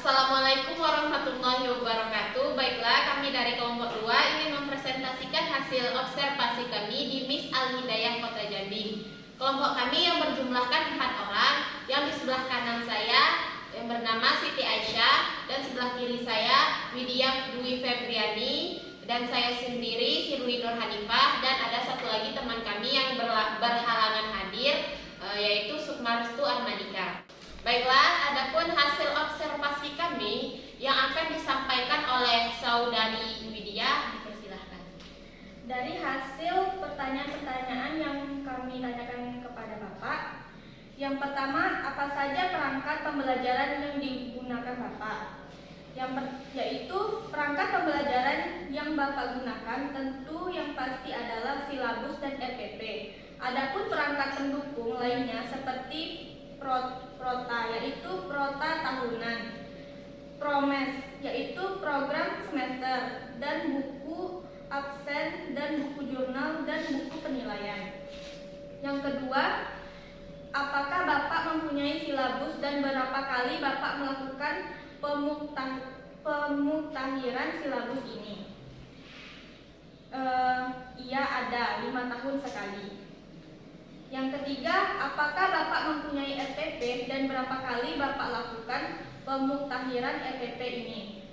Assalamualaikum warahmatullahi wabarakatuh. Baiklah, kami dari kelompok 2 ingin mempresentasikan hasil observasi kami di Miss Al-Hidayah Kota Jambi. Kelompok kami yang berjumlahkan 4 orang, yang di sebelah kanan saya yang bernama Siti Aisyah, dan sebelah kiri saya Widya Dwi Febriani, dan saya sendiri Sirwi Nur Hanifah, dan ada satu lagi teman kami yang berhalangan hadir, yaitu Sukmarestu Armadika. Baiklah, adapun hasil observasi kami yang akan disampaikan oleh Saudari Widya, dipersilahkan. Dari hasil pertanyaan-pertanyaan yang kami tanyakan kepada Bapak, yang pertama, apa saja perangkat pembelajaran yang digunakan Bapak? Yaitu perangkat pembelajaran yang Bapak gunakan tentu yang pasti adalah silabus dan RPP. Adapun perangkat pendukung lainnya seperti Prota, yaitu Prota tahunan, Promes, yaitu program semester, dan buku absen, dan buku jurnal, dan buku penilaian. Yang kedua, apakah Bapak mempunyai silabus dan berapa kali Bapak melakukan pemutahiran silabus ini? Iya, ada 5 tahun sekali. Yang ketiga, apakah Bapak mempunyai RPP dan berapa kali Bapak lakukan pemutahiran RPP ini?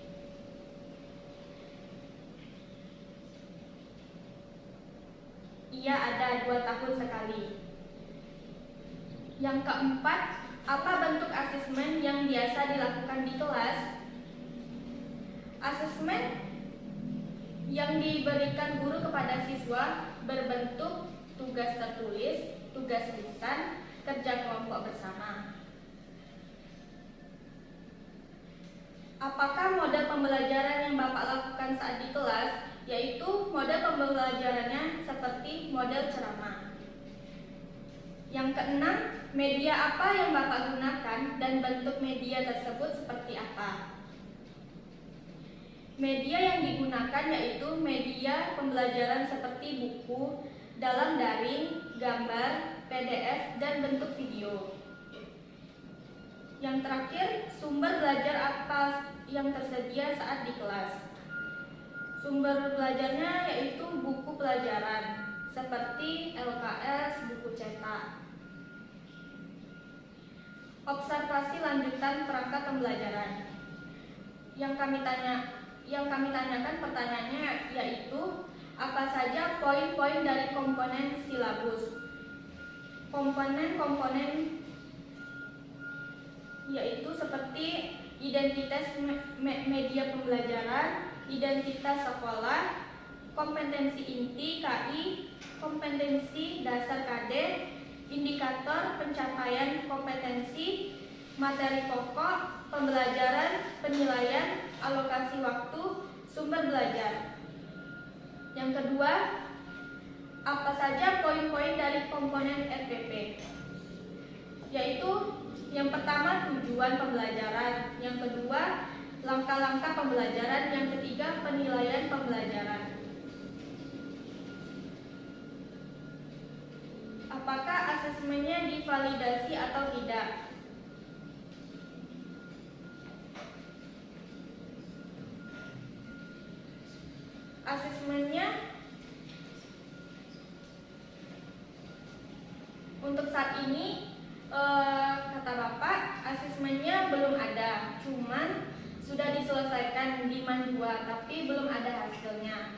Iya, ada 2 tahun sekali. Yang keempat, apa bentuk asesmen yang biasa dilakukan di kelas? Asesmen yang diberikan guru kepada siswa berbentuk tugas tertulis, tugas lisan, kerja kelompok bersama. Apakah model pembelajaran yang Bapak lakukan saat di kelas? Yaitu model pembelajarannya seperti model ceramah. Yang keenam, media apa yang Bapak gunakan dan bentuk media tersebut seperti apa? Media yang digunakan yaitu media pembelajaran seperti buku, dalam daring, gambar, PDF, dan bentuk video. Yang terakhir, sumber belajar apa yang tersedia saat di kelas? Sumber belajarnya yaitu buku pelajaran, seperti LKS, buku cetak. Observasi lanjutan perangkat pembelajaran. Yang kami tanyakan pertanyaannya yaitu, apa saja poin-poin dari komponen silabus? Komponen-komponen yaitu seperti identitas media pembelajaran, identitas sekolah, kompetensi inti KI, kompetensi dasar KD, indikator pencapaian kompetensi, materi pokok, pembelajaran, penilaian, alokasi waktu, sumber belajar. Yang kedua, apa saja poin-poin dari komponen RPP? Yaitu yang pertama tujuan pembelajaran, yang kedua langkah-langkah pembelajaran, yang ketiga penilaian pembelajaran. Apakah asesmennya divalidasi atau tidak? Asesmennya untuk saat ini kata Bapak asesmennya belum ada, cuman sudah diselesaikan di MAN 2 tapi belum ada hasilnya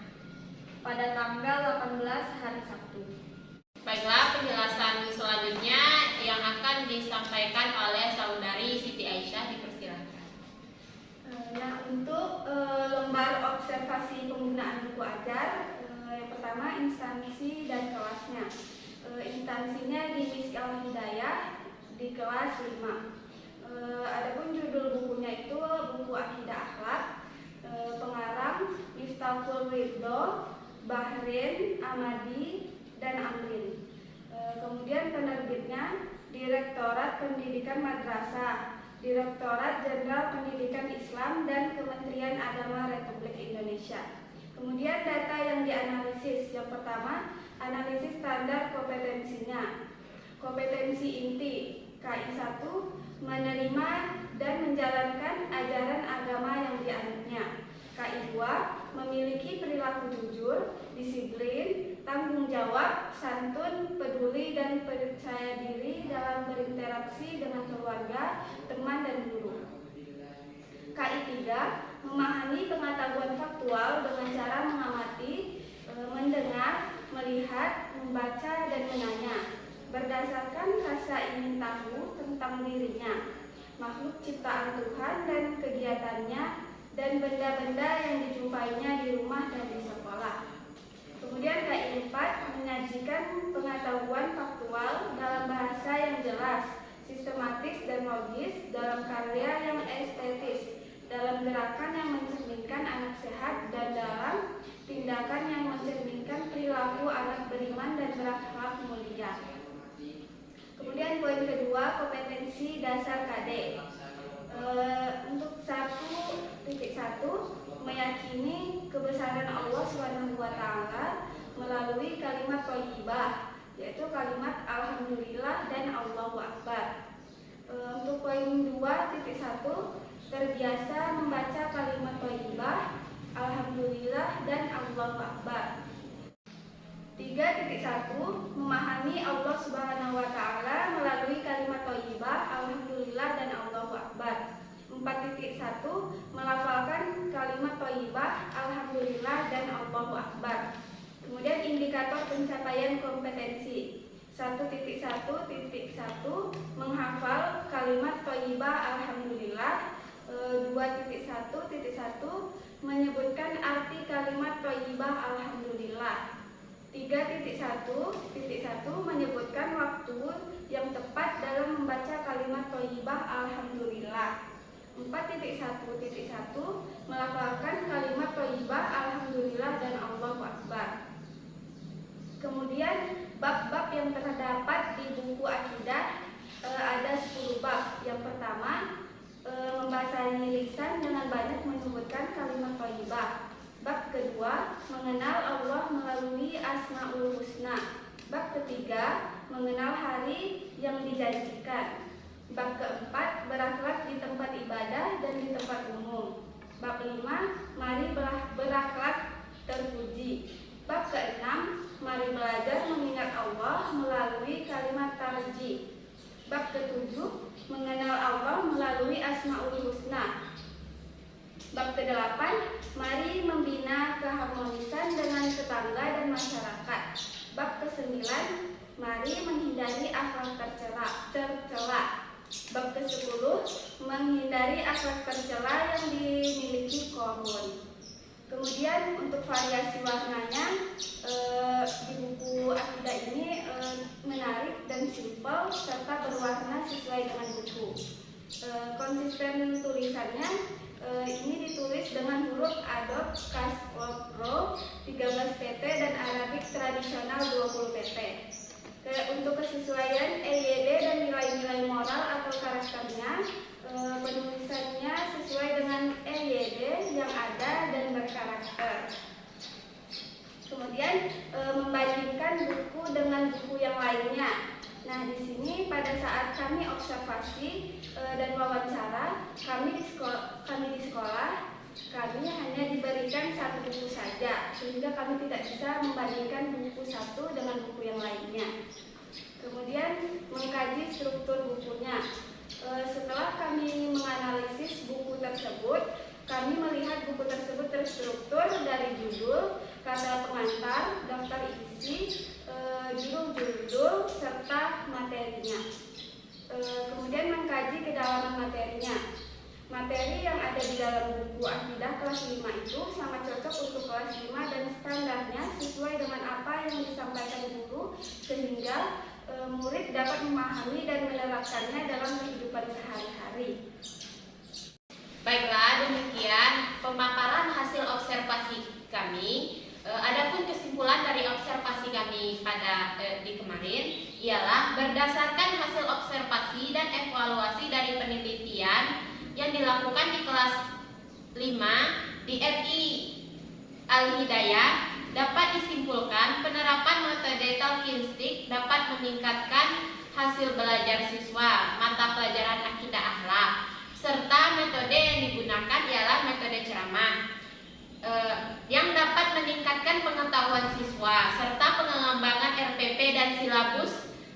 pada tanggal 18 hari Sabtu. Baiklah, penjelasan selanjutnya yang akan disampaikan oleh Saudari Siti Aisyah, dipersilahkan. Untuk lembar observasi penggunaan buku ajar, yang pertama instansi dan kelasnya. Instansinya di Miss Al-Hidayah di kelas 5. Adapun judul bukunya itu buku Akidah Akhlak, pengarang Miftahul Ridho, Bahrin, Amadi, dan Amrin. Kemudian penerbitnya Direktorat Pendidikan Madrasah, Direktorat Jenderal Pendidikan Islam, dan Kementerian Agama Republik Indonesia. Kemudian data yang dianalisis, yang pertama analisis standar kompetensinya. Kompetensi inti KI 1, menerima dan menjalankan ajaran KI 2 memiliki perilaku jujur, disiplin, tanggung jawab, santun, peduli, dan percaya diri dalam berinteraksi dengan keluarga, teman, dan guru. KI 3 memahami pengetahuan faktual dengan cara mengamati, mendengar, melihat, membaca, dan menanya, berdasarkan rasa ingin tahu tentang dirinya, makhluk ciptaan Tuhan dan kegiatannya, dan benda-benda yang dijumpainya di rumah dan di sekolah. Kemudian KI 4 menyajikan pengetahuan faktual dalam bahasa yang jelas, sistematis, dan logis, dalam karya yang estetis, dalam gerakan yang mencerminkan anak sehat, dan dalam tindakan yang mencerminkan perilaku anak beriman dan berakhlak mulia. Kemudian poin kedua, kompetensi dasar KD. Untuk 1.1 meyakini kebesaran Allah SWT melalui kalimat thayyibah, yaitu kalimat alhamdulillah dan Allahu Akbar. Untuk poin 2.1 terbiasa membaca kalimat thayyibah, alhamdulillah, dan Allahu Akbar. 3.1 memahami Allah Subhanahu wa taala melalui kalimat thayyibah, alhamdulillah, dan Allahu Akbar. 4.1 melafalkan kalimat thayyibah, alhamdulillah, dan Allahu Akbar. Kemudian indikator pencapaian kompetensi. 1.1.1 menghafal kalimat thayyibah, alhamdulillah. 2.1.1 menyebutkan arti kalimat thayyibah, alhamdulillah. 3.1.1 menyebutkan waktu yang tepat dalam membaca kalimat thayyibah, alhamdulillah. 4.1.1 melafalkan kalimat thayyibah, alhamdulillah, dan Allahu Akbar. Kemudian bab-bab yang terdapat di buku akidah ada 10 bab. Yang pertama, membasahi lisan dengan banyak menyebutkan kalimat thayyibah. Bab kedua, mengenal Allah melalui Asmaul Husna. Bab ketiga, mengenal hari yang dijanjikan. Bab keempat, berakhlak di tempat ibadah dan di tempat umum. Bab 5, mari berakhlak terpuji. Bab keenam, mari belajar mengingat Allah melalui kalimat tarji. Bab ketujuh, mengenal Allah melalui Asmaul Husna. Bab ke-8, mari membina keharmonisan dengan tetangga dan masyarakat. Bab ke-9, mari menghindari akhlak tercela. Bab ke-10, menghindari akhlak tercela yang dimiliki korun. Kemudian untuk variasi warnanya di buku akidah ini menarik dan simpel serta berwarna sesuai dengan buku. Konsisten tulisannya ini ditulis dengan huruf Adobe Cash Pro 13 pt dan Arabik tradisional 20 pt. Untuk kesesuaian EYD dan nilai-nilai moral atau karakternya, penulisannya sesuai dengan EYD yang ada dan berkarakter. Kemudian membandingkan buku dengan buku yang lainnya. Nah, di sini pada saat kami observasi dan wawancara, kami di sekolah kami hanya diberikan satu buku saja, sehingga kami tidak bisa membandingkan buku satu dengan buku yang lainnya. Kemudian mengkaji struktur bukunya. Setelah kami menganalisis buku tersebut, kami melihat buku tersebut terstruktur dari judul, kata pengantar, daftar isi, judul-judul, serta materinya. Kemudian mengkaji kedalaman materinya. Materi yang ada di dalam buku akidah kelas 5 itu sangat cocok untuk kelas 5 dan standarnya sesuai dengan apa yang disampaikan guru, sehingga murid dapat memahami dan menerapkannya dalam kehidupan sehari-hari. Baiklah, demikian pemaparan hasil observasi kami. Adapun kesimpulan dari observasi kami pada di kemarin ialah berdasarkan hasil observasi dan evaluasi dari penelitian yang dilakukan di kelas 5 di RI Al-Hidayah, dapat disimpulkan penerapan metode talqinistik dapat meningkatkan hasil belajar siswa mata pelajaran akidah akhlak, serta metode yang digunakan ialah metode ceramah.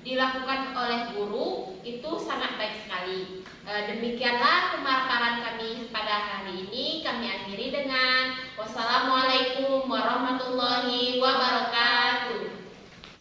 dilakukan oleh guru itu sangat baik sekali. Demikianlah pemaparan kami pada hari ini. Kami akhiri dengan wassalamualaikum warahmatullahi wabarakatuh.